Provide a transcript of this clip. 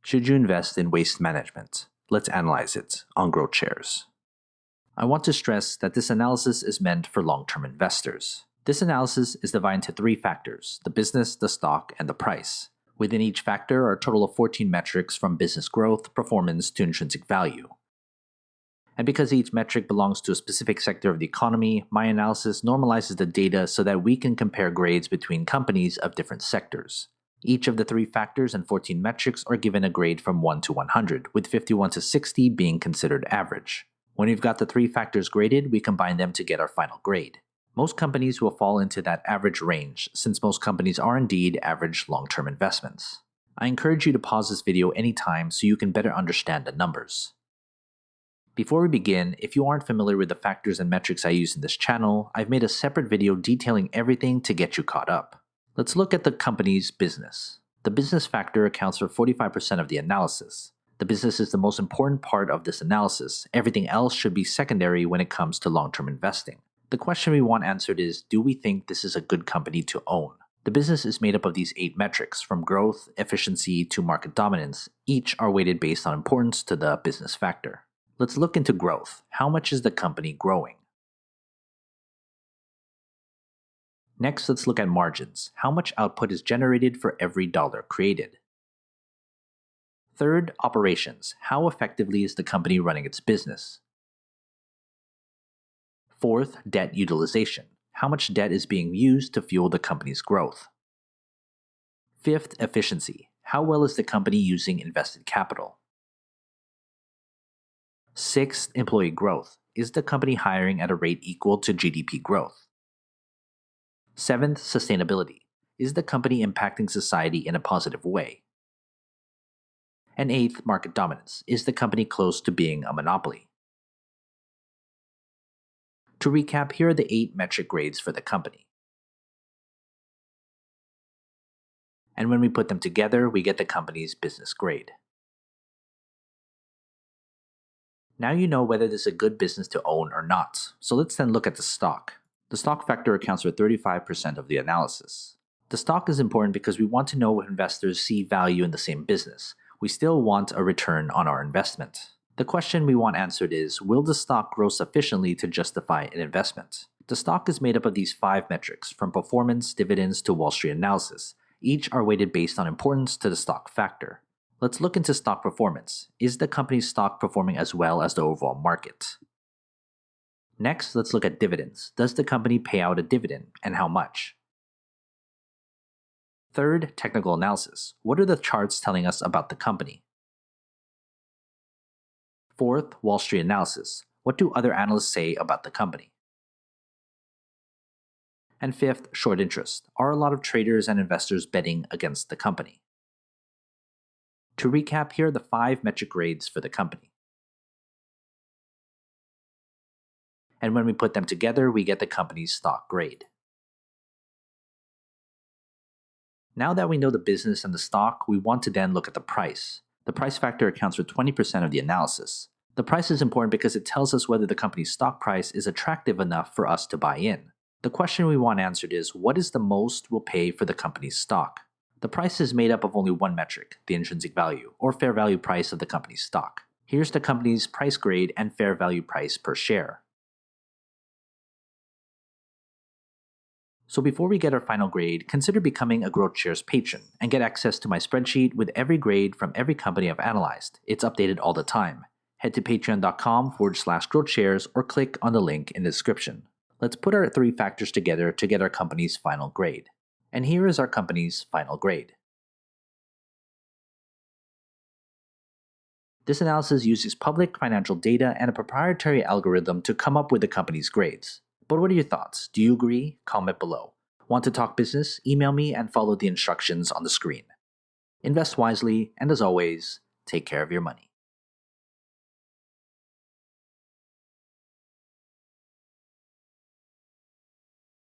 Should you invest in waste management? Let's analyze it on GrowthShares. I want to stress that this analysis is meant for long-term investors. This analysis is divided into 3 factors: the business, the stock, and the price. Within each factor are a total of 14 metrics from business growth, performance, to intrinsic value. And because each metric belongs to a specific sector of the economy, my analysis normalizes the data so that we can compare grades between companies of different sectors. Each of the 3 factors and 14 metrics are given a grade from 1 to 100, with 51 to 60 being considered average. When we've got the 3 factors graded, we combine them to get our final grade. Most companies will fall into that average range, since most companies are indeed average long-term investments. I encourage you to pause this video anytime so you can better understand the numbers. Before we begin, if you aren't familiar with the factors and metrics I use in this channel, I've made a separate video detailing everything to get you caught up. Let's look at the company's business. The business factor accounts for 45% of the analysis. The business is the most important part of this analysis. Everything else should be secondary when it comes to long-term investing. The question we want answered is, do we think this is a good company to own? The business is made up of these 8 metrics, from growth, efficiency, to market dominance. Each are weighted based on importance to the business factor. Let's look into growth. How much is the company growing? Next, let's look at margins. How much output is generated for every dollar created? Third, operations. How effectively is the company running its business? Fourth, debt utilization. How much debt is being used to fuel the company's growth? Fifth, efficiency. How well is the company using invested capital? Sixth, employee growth. Is the company hiring at a rate equal to GDP growth? Seventh, sustainability. Is the company impacting society in a positive way? And eighth, market dominance. Is the company close to being a monopoly? To recap, here are the 8 metric grades for the company. And when we put them together, we get the company's business grade. Now you know whether this is a good business to own or not. So let's then look at the stock. The stock factor accounts for 35% of the analysis. The stock is important because we want to know if investors see value in the same business. We still want a return on our investment. The question we want answered is, will the stock grow sufficiently to justify an investment? The stock is made up of these 5 metrics, from performance, dividends, to Wall Street analysis. Each are weighted based on importance to the stock factor. Let's look into stock performance. Is the company's stock performing as well as the overall market? Next, let's look at dividends. Does the company pay out a dividend, and how much? Third, technical analysis. What are the charts telling us about the company? Fourth, Wall Street analysis. What do other analysts say about the company? And fifth, short interest. Are a lot of traders and investors betting against the company? To recap, here are the 5 metric grades for the company. And when we put them together, we get the company's stock grade. Now that we know the business and the stock, we want to then look at the price. The price factor accounts for 20% of the analysis. The price is important because it tells us whether the company's stock price is attractive enough for us to buy in. The question we want answered is, what is the most we'll pay for the company's stock? The price is made up of only one metric, the intrinsic value, or fair value price of the company's stock. Here's the company's price grade and fair value price per share. So before we get our final grade, consider becoming a GrowthShares patron and get access to my spreadsheet with every grade from every company I've analyzed. It's updated all the time. Head to patreon.com/GrowthShares or click on the link in the description. Let's put our 3 factors together to get our company's final grade. And here is our company's final grade. This analysis uses public financial data and a proprietary algorithm to come up with the company's grades. But what are your thoughts? Do you agree? Comment below. Want to talk business? Email me and follow the instructions on the screen. Invest wisely, and as always, take care of your money.